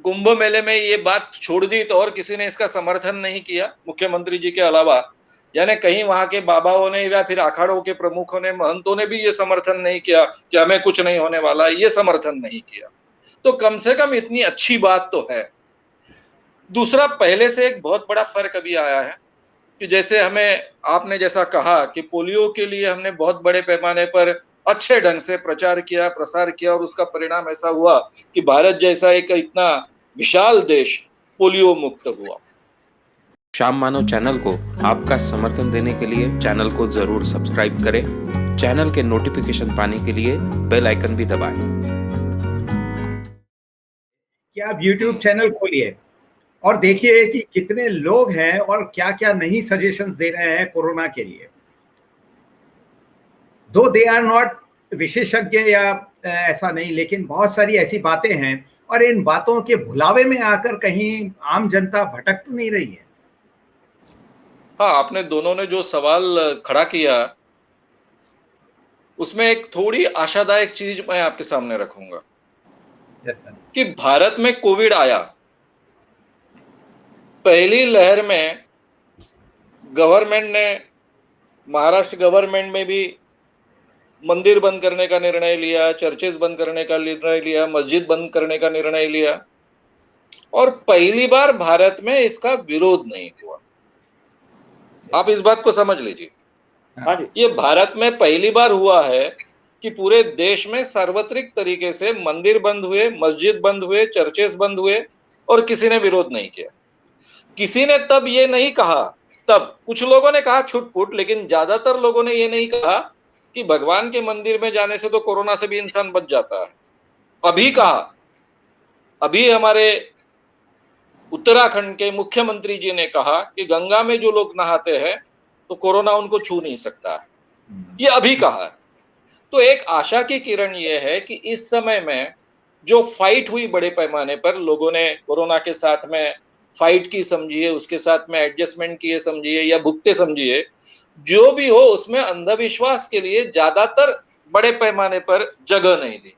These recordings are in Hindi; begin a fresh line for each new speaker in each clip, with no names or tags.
कुंभ मेले में ये बात छोड़ दी तो और किसी ने इसका समर्थन नहीं किया मुख्यमंत्री जी के अलावा। यानी कहीं वहां के बाबाओं ने या फिर अखाड़ों के प्रमुखों ने, महंतों ने भी ये समर्थन नहीं किया कि हमें कुछ नहीं होने वाला, ये समर्थन नहीं किया। तो कम से कम इतनी अच्छी बात तो है। दूसरा, पहले से एक बहुत बड़ा फर्क अभी आया है कि जैसे हमें, आपने जैसा कहा कि पोलियो के लिए हमने बहुत बड़े पैमाने पर अच्छे ढंग से प्रचार किया, प्रसार किया और उसका परिणाम ऐसा हुआ कि भारत जैसा एक इतना विशाल देश पोलियो मुक्त हुआ।
श्याम मानव चैनल को आपका समर्थन देने के लिए चैनल को जरूर सब्सक्राइब करें। चैनल के नोटिफिकेशन पाने के लिए बेल आइकन भी दबाएं।
कि आप YouTube चैनल खोलिए और देखिए कि कितने लोग हैं और क्या क्या नई सजेशंस दे रहे हैं कोरोना के लिए। दो दे आर नॉट विशेषज्ञ या ऐसा नहीं, लेकिन बहुत सारी ऐसी बातें हैं और इन बातों के भुलावे में आकर कहीं आम जनता भटक तो नहीं रही है।
हाँ, आपने दोनों ने जो सवाल खड़ा किया उसमें एक थोड़ी आशादायक चीज मैं आपके सामने रखूंगा कि भारत में कोविड आया, पहली लहर में गवर्नमेंट ने, महाराष्ट्र गवर्नमेंट में भी मंदिर बंद करने का निर्णय लिया, चर्चेस बंद करने का निर्णय लिया, मस्जिद बंद करने का निर्णय लिया और पहली बार भारत में इसका विरोध नहीं हुआ। आप इस बात को समझ लीजिए। ये भारत में पहली बार हुआ है कि पूरे देश में सार्वत्रिक तरीके से मंदिर बंद हुए, मस्जिद बंद हुए, चर्चेस बंद हुए और किसी ने विरोध नहीं किया। किसी ने तब ये नहीं कहा, तब कुछ लोगों ने कहा छुटपुट, लेकिन ज्यादातर लोगों ने ये नहीं कहा कि भगवान के मंदिर में जाने से तो कोरोना से भी इंसान बच जाता है। अभी कहा, अभी हमारे उत्तराखंड के मुख्यमंत्री जी ने कहा कि गंगा में जो लोग नहाते हैं तो कोरोना उनको छू नहीं सकता है। ये अभी कहा है। तो एक आशा की किरण ये है कि इस समय में जो फाइट हुई बड़े पैमाने पर, लोगों ने कोरोना के साथ में फाइट की समझिए, उसके साथ में एडजस्टमेंट किए समझिए या भुगते समझिए, जो भी हो उसमें अंधविश्वास के लिए ज्यादातर बड़े पैमाने पर जगह नहीं दी।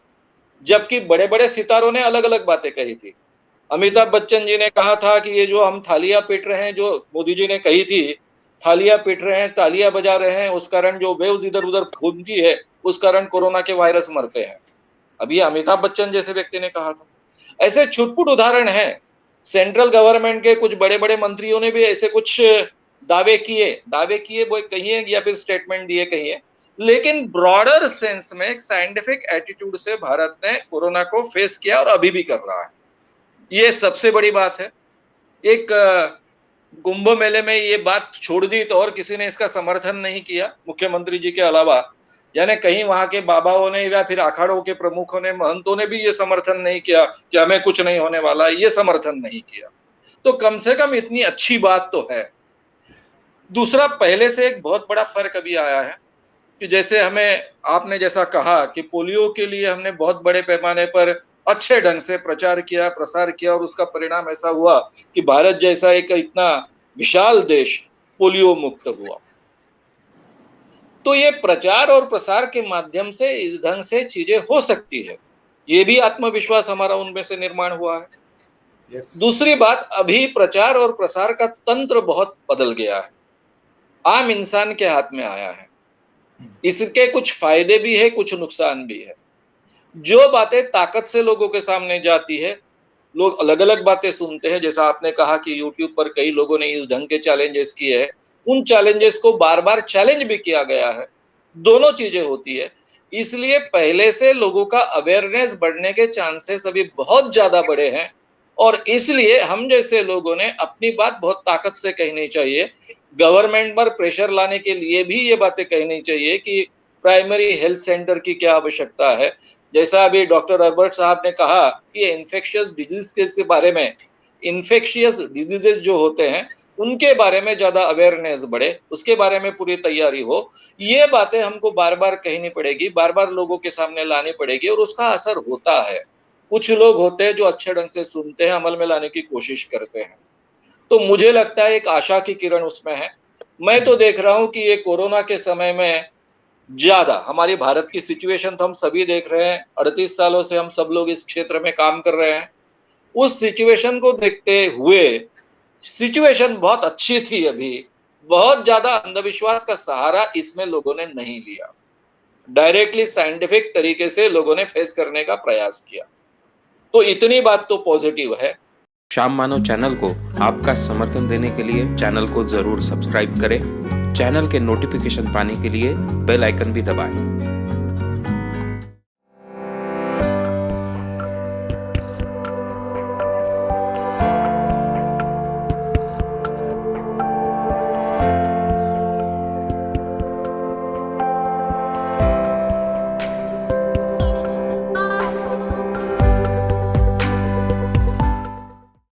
जबकि बड़े बड़े सितारों ने अलग अलग बातें कही थी। अमिताभ बच्चन जी ने कहा था कि ये जो हम थालियां पीट रहे हैं, जो मोदी जी ने कही थी, थालियां पीट रहे हैं, तालियां बजा रहे हैं, उस कारण जो वेव्स इधर उधर घूमती है उस कारण कोरोना के वायरस मरते हैं, अभी अमिताभ बच्चन जैसे व्यक्ति ने कहा था। ऐसे छुटपुट उदाहरण है। सेंट्रल गवर्नमेंट के कुछ बड़े बड़े मंत्रियों ने भी ऐसे कुछ दावे किए वो कहिए या फिर स्टेटमेंट दिए कहिए, लेकिन ब्रॉडर सेंस में एक साइंटिफिक एटीट्यूड से भारत ने कोरोना को फेस किया और अभी भी कर रहा है। ये सबसे बड़ी बात है। एक कुंभ मेले में ये बात छोड़ दी तो और किसी ने इसका समर्थन नहीं किया मुख्यमंत्री जी के अलावा। यानी कहीं वहां के बाबाओं ने या फिर अखाड़ों के प्रमुखों ने, महंतों ने भी ये समर्थन नहीं किया कि हमें कुछ नहीं होने वाला, ये समर्थन नहीं किया। तो कम से कम इतनी अच्छी बात तो है। दूसरा, पहले से एक बहुत बड़ा फर्क अभी आया है कि जैसे हमें, आपने जैसा कहा कि पोलियो के लिए हमने बहुत बड़े पैमाने पर अच्छे ढंग से प्रचार किया, प्रसार किया और उसका परिणाम ऐसा हुआ कि भारत जैसा एक इतना विशाल देश पोलियो मुक्त हुआ। तो ये प्रचार और प्रसार के माध्यम से इस ढंग से चीजें हो सकती है, ये भी आत्मविश्वास हमारा उनमें से निर्माण हुआ है। दूसरी बात, अभी प्रचार और प्रसार का तंत्र बहुत बदल गया है, आम इंसान के हाथ में आया है। इसके कुछ फायदे भी है, कुछ नुकसान भी है। जो बातें ताकत से लोगों के सामने जाती है, लोग अलग अलग बातें सुनते हैं। जैसा आपने कहा कि यूट्यूब पर कई लोगों ने इस ढंग के चैलेंजेस किए हैं, उन चैलेंजेस को बार बार चैलेंज भी किया गया है। दोनों चीजें होती है, इसलिए पहले से लोगों का अवेयरनेस बढ़ने के चांसेस अभी बहुत ज्यादा बढ़े हैं और इसलिए हम जैसे लोगों ने अपनी बात बहुत ताकत से कहनी चाहिए। गवर्नमेंट पर प्रेशर लाने के लिए भी ये बातें कहनी चाहिए कि प्राइमरी हेल्थ सेंटर की क्या आवश्यकता है। जैसा अभी डॉक्टर अरबर्ट साहब ने कहा कि इन्फेक्शियस डिजीज के बारे में, इन्फेक्शियस डिजीजेस जो होते हैं उनके बारे में ज्यादा अवेयरनेस बढ़े, उसके बारे में पूरी तैयारी हो। ये बातें हमको बार बार कहनी पड़ेगी, बार बार लोगों के सामने लानी पड़ेगी और उसका असर होता है। कुछ लोग होते हैं जो अच्छे ढंग से सुनते हैं, अमल में लाने की कोशिश करते हैं। तो मुझे लगता है एक आशा की किरण उसमें है। मैं तो देख रहा हूं कि ये कोरोना के समय में ज्यादा हमारी भारत की सिचुएशन तो हम सभी देख रहे हैं, 38 सालों से हम सब लोग इस क्षेत्र में काम कर रहे हैं। उस सिचुएशन को देखते हुए, सिचुएशन बहुत अच्छी थी अभी, बहुत ज़्यादा अंधविश्वास का सहारा इसमें लोगों ने नहीं लिया। डायरेक्टली साइंटिफिक तरीके से लोगों ने फेस करने का प्रयास किया। तो इतनी बात तो पॉजिटिव है।
श्याम मानव चैनल को आपका समर्थन देने के लिए चैनल को जरूर सब्सक्राइब करें। चैनल के नोटिफिकेशन पाने के लिए बेल आइकन भी दबाएं।